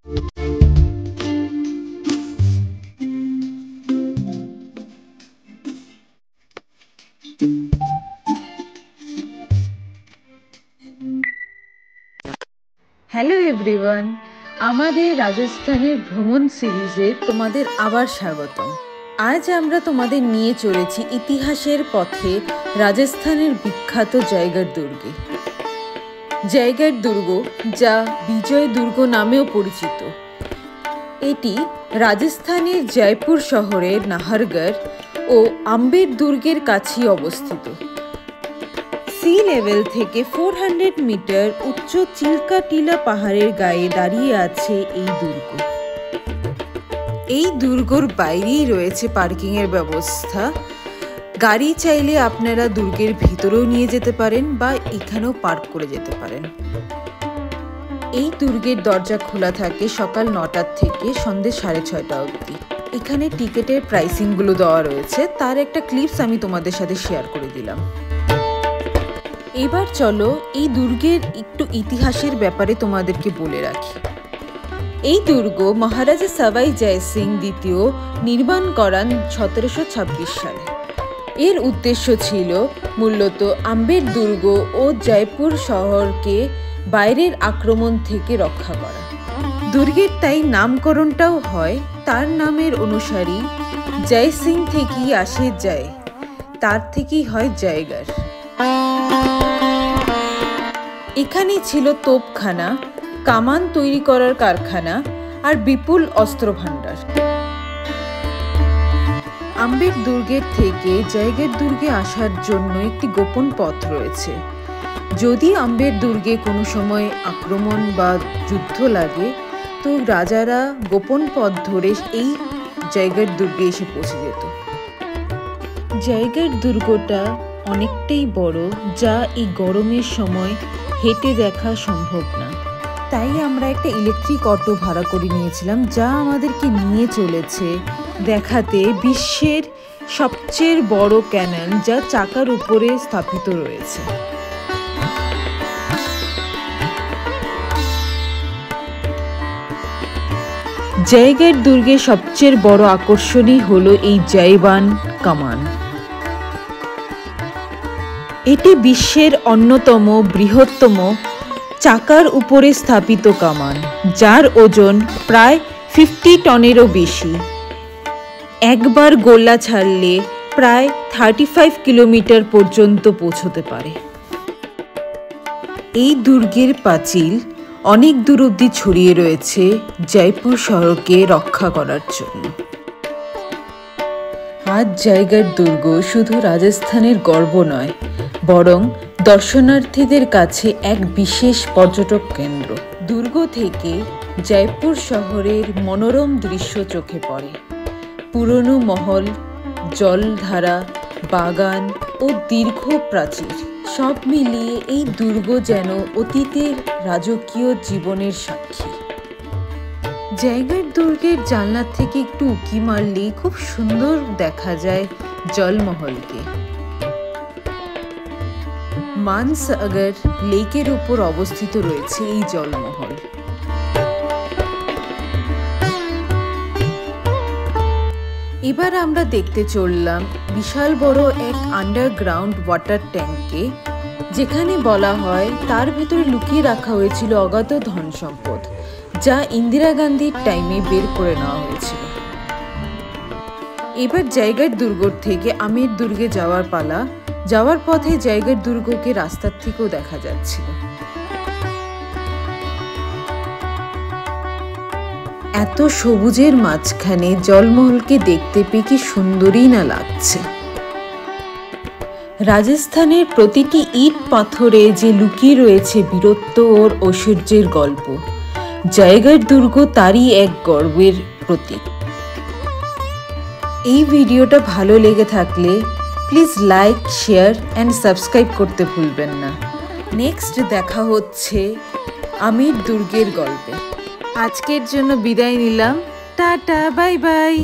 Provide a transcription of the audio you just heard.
Hello everyone, আমাদের রাজস্থানের ভ্রমণ সিরিজে তোমাদের আবার স্বাগতম। আজ আমরা তোমাদের নিয়ে চলেছি ইতিহাসের পথে রাজস্থানের বিখ্যাত জয়গড় দুর্গে। জয়গড় দুর্গ, যা বিজয় দুর্গ নামেও পরিচিত, এটি রাজস্থানের জয়পুর শহরের নাহারগড় ও আম্বের দুর্গের কাছেই অবস্থিত। সি লেভেল থেকে 400 মিটার উচ্চ চিল্কা টিলা পাহাড়ের গায়ে দাঁড়িয়ে আছে এই দুর্গ। এই দুর্গর বাইরেই রয়েছে পার্কিং এর ব্যবস্থা। গাড়ি চাইলে আপনারা দুর্গের ভিতরেও নিয়ে যেতে পারেন বা এখানেও পার্ক করে যেতে পারেন। এই দুর্গের দরজা খোলা থাকে সকাল 9টা থেকে সন্ধ্যে 6:30 অবধি। এখানে টিকিটের প্রাইসিংগুলো দেওয়া রয়েছে, তার একটা ক্লিপস আমি তোমাদের সাথে শেয়ার করে দিলাম। এবার চলো এই দুর্গের একটু ইতিহাসের ব্যাপারে তোমাদেরকে বলে রাখি। এই দুর্গ মহারাজা সবাই জয় সিং দ্বিতীয় নির্মাণ করান 1726 সালে। এর উদ্দেশ্য ছিল মূলত আম্বের দুর্গ ও জয়পুর শহরকে বাইরের আক্রমণ থেকে রক্ষা করা। দুর্গের তাই নামকরণটাও হয় তার নামের অনুসারী। জয় সিং থেকেই আসে জয়, তার থেকেই হয় জয়গড়। এখানে ছিল তোপখানা, কামান তৈরি করার কারখানা আর বিপুল অস্ত্র ভাণ্ডার। আম্বের দুর্গের থেকে জয়গড় দুর্গে আসার জন্য একটি গোপন পথ রয়েছে। যদি আম্বের দুর্গে কোনো সময় আক্রমণ বা যুদ্ধ লাগে, তো রাজারা গোপন পথ ধরে এই জয়গড় দুর্গে এসে পৌঁছে যেত। জয়গড় দুর্গটা অনেকটাই বড়, যা এই গরমের সময় হেঁটে দেখা সম্ভব না। তাই আমরা একটা ইলেকট্রিক অটো ভাড়া করে নিয়েছিলাম, যা আমাদেরকে নিয়ে চলেছে দেখাতে বিশ্বের সবচেয়ে বড় ক্যানন, যা চাকার উপরে স্থাপিত রয়েছে। জয়গড় দুর্গের সবচেয়ে বড় আকর্ষণই হলো এই জয়বান কামান। এটি বিশ্বের অন্যতম বৃহত্তম চাকার উপরে স্থাপিত কামান, যার ওজন প্রায় 50 টনেরও বেশি। একবার গোলা ছাড়লে প্রায় 35 কিলোমিটার পর্যন্ত পৌঁছতে পারে। এই দুর্গের পাঁচিল অনেক দূর অবধি ছড়িয়ে রয়েছে জয়পুর শহরকে রক্ষা করার জন্য। আজ জয়গড় দুর্গ শুধু রাজস্থানের গর্ব নয়, বরং দর্শনার্থীদের কাছে এক বিশেষ পর্যটক কেন্দ্র। দুর্গ থেকে জয়পুর শহরের মনোরম দৃশ্য চোখে পড়ে। পুরনো মহল, জলধারা, বাগান ও দীর্ঘ প্রাচীর, সব মিলিয়ে এই দুর্গ যেন অতীতের রাজকীয় জীবনের সাক্ষী। জয়গড় দুর্গের জানলা থেকে একটু উঁকি মারলেই খুব সুন্দর দেখা যায় জলমহলকে। মানসাগর লেকের উপর অবস্থিত রয়েছে এই জলমহল। এবার আমরা দেখতে চললাম বিশাল বড় এক আন্ডারগ্রাউন্ড ওয়াটার ট্যাঙ্কে, যেখানে বলা হয় তার ভেতরে লুকিয়ে রাখা হয়েছিল অগাধ ধন সম্পদ, যা ইন্দিরা গান্ধীর টাইমে বের করে নেওয়া হয়েছিল। এবার জয়গড় দুর্গ থেকে আমের দুর্গে যাওয়ার পালা। যাওয়ার পথে জয়গড় দুর্গকে রাস্তার থেকেও দেখা যাচ্ছিল। এত সবুজের মাঝখানে জলমহলকে দেখতে পেয়ে কি সুন্দরই না লাগছে। রাজস্থানের প্রতিটি ইট পাথরে যে লুকিয়ে রয়েছে বীরত্ব ওর ঐশ্বর্যের গল্প, জয়গড় দুর্গ তারই এক গর্বের প্রতীক। এই ভিডিওটা ভালো লেগে থাকলে please like, share and subscribe করতে ভুলবেন না। নেক্সট দেখা হচ্ছে আমের দুর্গের গল্পে। আজকের জন্য বিদায় নিলাম, টাটা, বাই বাই।